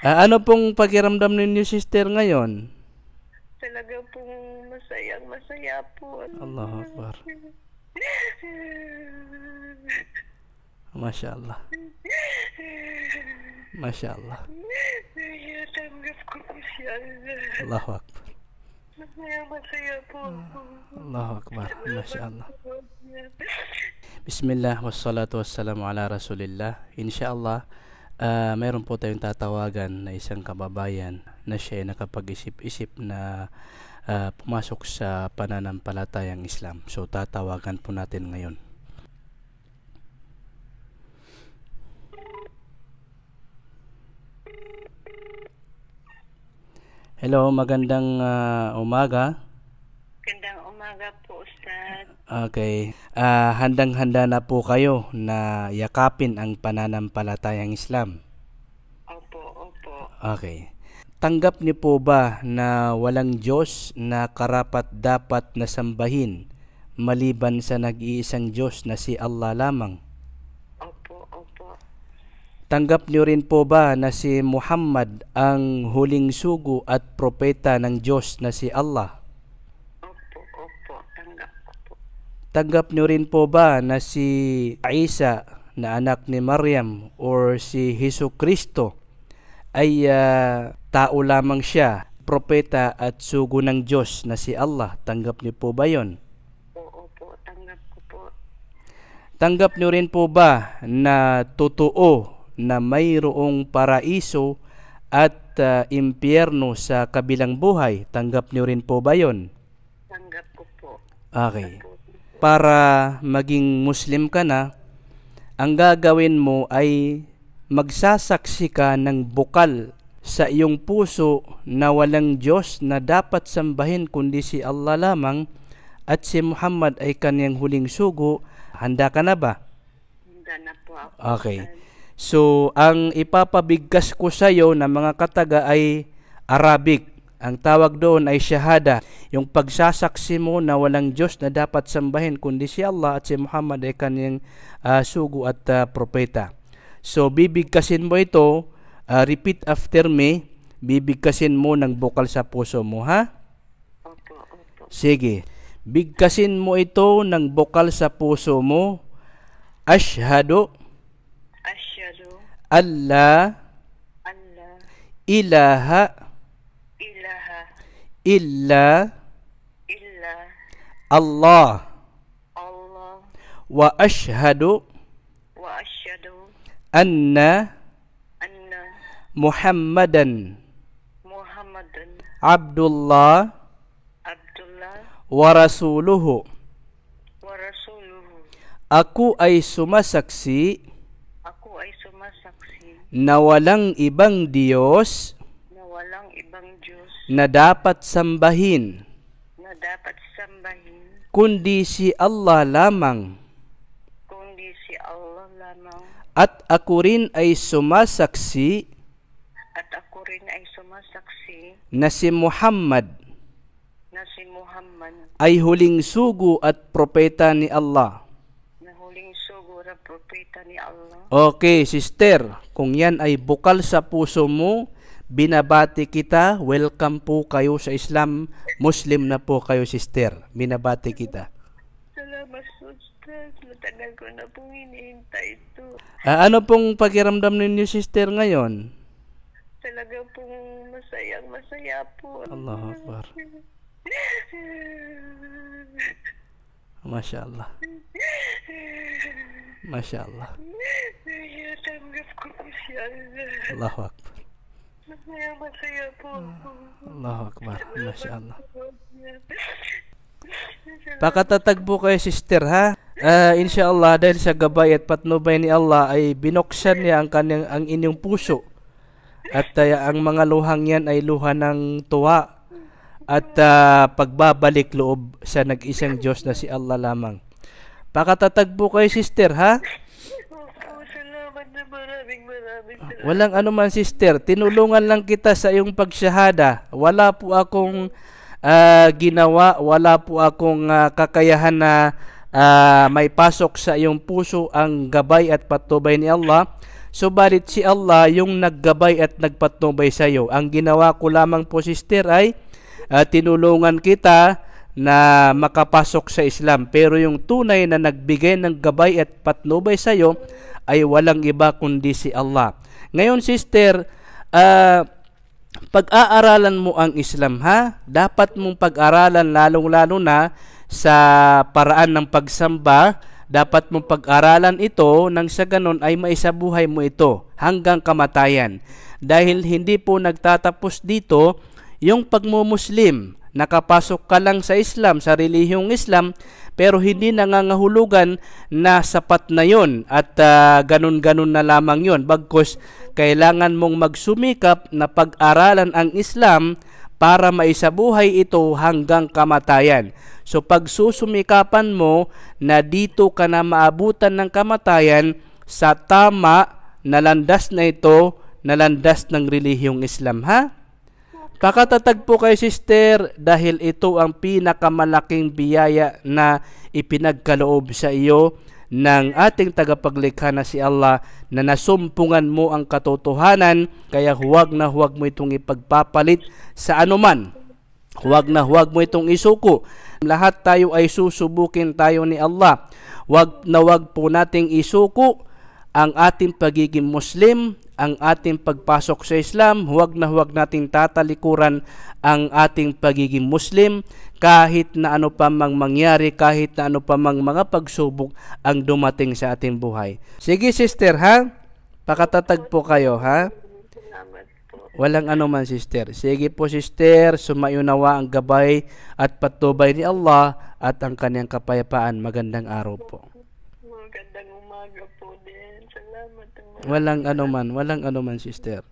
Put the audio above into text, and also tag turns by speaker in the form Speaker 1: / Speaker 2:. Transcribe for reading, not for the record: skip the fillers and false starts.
Speaker 1: Ano pong pakiramdam ninyo, sister, ngayon?
Speaker 2: Talaga pong masayang masaya po.
Speaker 1: Allahu Akbar. Masya Allah. Masya Allah.
Speaker 2: Tanggap ko po siya.
Speaker 1: Allahu Akbar.
Speaker 2: Masaya po ako.
Speaker 1: Allahu Akbar. Masya Allah. Bismillah, wassalatu wassalamu ala rasulillah. Insyaallah, mayroon po tayong tatawagan na isang kababayan na siya ay nakapag-isip-isip na pumasok sa pananampalatayang Islam. So tatawagan po natin ngayon. Hello, magandang umaga.
Speaker 2: Gandang umaga po, Ustad.
Speaker 1: Okay. Handang-handa na po kayo na yakapin ang pananampalatayang Islam.
Speaker 2: Opo, opo.
Speaker 1: Okay. Tanggap niyo po ba na walang Diyos na karapat-dapat na sambahin maliban sa nag-iisang Diyos na si Allah lamang?
Speaker 2: Opo, opo.
Speaker 1: Tanggap niyo rin po ba na si Muhammad ang huling sugo at propeta ng Diyos na si Allah?
Speaker 2: Opo, opo. Tanggap ko po.
Speaker 1: Tanggap niyo rin po ba na si Isa na anak ni Maryam or si Hesus Kristo ay tao lamang siya, propeta at sugo ng Diyos na si Allah? Tanggap niyo po ba yon?
Speaker 2: Opo, tanggap ko po.
Speaker 1: Tanggap niyo rin po ba na totoo na mayroong paraiso at impyerno sa kabilang buhay? Tanggap niyo rin po ba yon?
Speaker 2: Tanggap ko po.
Speaker 1: Okay. Para maging Muslim ka na, ang gagawin mo ay magsasaksi ka ng bukal sa iyong puso na walang Diyos na dapat sambahin kundi si Allah lamang at si Muhammad ay kaniyang huling sugo. Handa ka na ba?
Speaker 2: Handa na po ako.
Speaker 1: Okay. So, ang ipapabigkas ko sa iyo na mga kataga ay Arabic. Ang tawag doon ay shahada. Yung pagsasaksi mo na walang Diyos na dapat sambahin kundi si Allah at si Muhammad ay kaniyang sugo at propeta. So, bibigkasin mo ito, repeat after me, bibigkasin mo ng bukal sa puso mo, ha?
Speaker 2: Opo, opo.
Speaker 1: Sige, bigkasin mo ito ng bukal sa puso mo. Ashhadu
Speaker 2: Asyhadu
Speaker 1: alla
Speaker 2: alla
Speaker 1: ilaha
Speaker 2: ilaha
Speaker 1: illa
Speaker 2: illa
Speaker 1: Allah
Speaker 2: Allah
Speaker 1: wa ashhadu
Speaker 2: wa asyhadu
Speaker 1: anna
Speaker 2: anna
Speaker 1: Muhammadan
Speaker 2: Muhammadan
Speaker 1: Abdullah
Speaker 2: Abdullah
Speaker 1: wa rasuluhu.
Speaker 2: wa rasuluhu.
Speaker 1: Ako ay sumasaksi
Speaker 2: Ako ay sumasaksi
Speaker 1: na walang ibang Diyos
Speaker 2: na walang ibang Diyos
Speaker 1: na dapat sambahin
Speaker 2: na dapat sambahin
Speaker 1: kundi si Allah lamang,
Speaker 2: kundi si Allah lamang,
Speaker 1: at ako rin ay sumasaksi
Speaker 2: at ako rin ay sumasaksi
Speaker 1: na si Muhammad
Speaker 2: na si Muhammad
Speaker 1: ay huling sugo at propeta ni Allah.
Speaker 2: na huling sugo na propeta ni Allah.
Speaker 1: Okay, sister, kung yan ay bukal sa puso mo, binabati kita. Welcome po kayo sa Islam. Muslim na po kayo, sister. Binabati kita.
Speaker 2: Salamat, Ustad. Matagal ko na pong hinihintay ito.
Speaker 1: Ano pong pakiramdam ninyo, sister, ngayon?
Speaker 2: Talaga pong masayang masaya po.
Speaker 1: Allahu Akbar. Masya Allah. Masya Allah.
Speaker 2: Tanggap ko po siya.
Speaker 1: Allahu Akbar.
Speaker 2: Masaya po ako.
Speaker 1: Allahu Akbar. Masya Allah. Pakatatag po kayo, sister, ha? Insyaallah, dahil sa gabay at patnubay ni Allah ay binuksan niya ang inyong puso. At ang mga luhang yan ay luha ng tuwa at pagbabalik loob sa nag-isang Diyos na si Allah lamang. Pakatatag po kayo, sister, ha?
Speaker 2: Opo, salamat na maraming salamat.
Speaker 1: Walang anuman, sister. Tinulungan lang kita sa iyong pagsyahada. Wala po akong ginawa, wala po akong kakayahan na may pasok sa iyong puso ang gabay at patnubay ni Allah. Subalit si Allah yung naggabay at nagpatnubay sa iyo. Ang ginawa ko lamang po, sister, ay tinulungan kita na makapasok sa Islam. Pero yung tunay na nagbigay ng gabay at patnubay sa iyo ay walang iba kundi si Allah. Ngayon, sister, pag-aaralan mo ang Islam, ha? Dapat mong pag-aralan, lalong-lalo na sa paraan ng pagsamba. Dapat mong pag-aralan ito nang sa ganon ay maisabuhay mo ito hanggang kamatayan. Dahil hindi po nagtatapos dito yung pagmumuslim. Nakapasok ka lang sa Islam, sa relihiyong Islam, pero hindi nangangahulugan na sapat na yon at ganun-ganun na lamang yon. Bagkus, kailangan mong magsumikap na pag-aralan ang Islam para maisabuhay ito hanggang kamatayan. So pagsusumikapan mo na dito ka na maabutan ng kamatayan sa tama na landas na ito, na landas ng relihiyong Islam, ha? Pakatatag po kay sister dahil ito ang pinakamalaking biyaya na ipinagkaloob sa iyo ng ating tagapaglikha na si Allah, na nasumpungan mo ang katotohanan, kaya huwag na huwag mo itong ipagpapalit sa anuman. Huwag na huwag mo itong isuko. Lahat tayo ay susubukin tayo ni Allah. Huwag na huwag po nating isuko ang ating pagiging Muslim, ang ating pagpasok sa Islam. Huwag na huwag nating tatalikuran ang ating pagiging Muslim kahit na ano pa mang mangyari, kahit na ano pa mang mga pagsubok ang dumating sa ating buhay. Sige, sister, ha? Pakatatag po kayo, ha?
Speaker 2: Salamat po.
Speaker 1: Walang anuman, sister. Sige po, sister, sumayunawa ang gabay at patnubay ni Allah at ang kanyang kapayapaan. Magandang araw po.
Speaker 2: Magandang umaga po din. Salamat.
Speaker 1: Walang anuman, sister.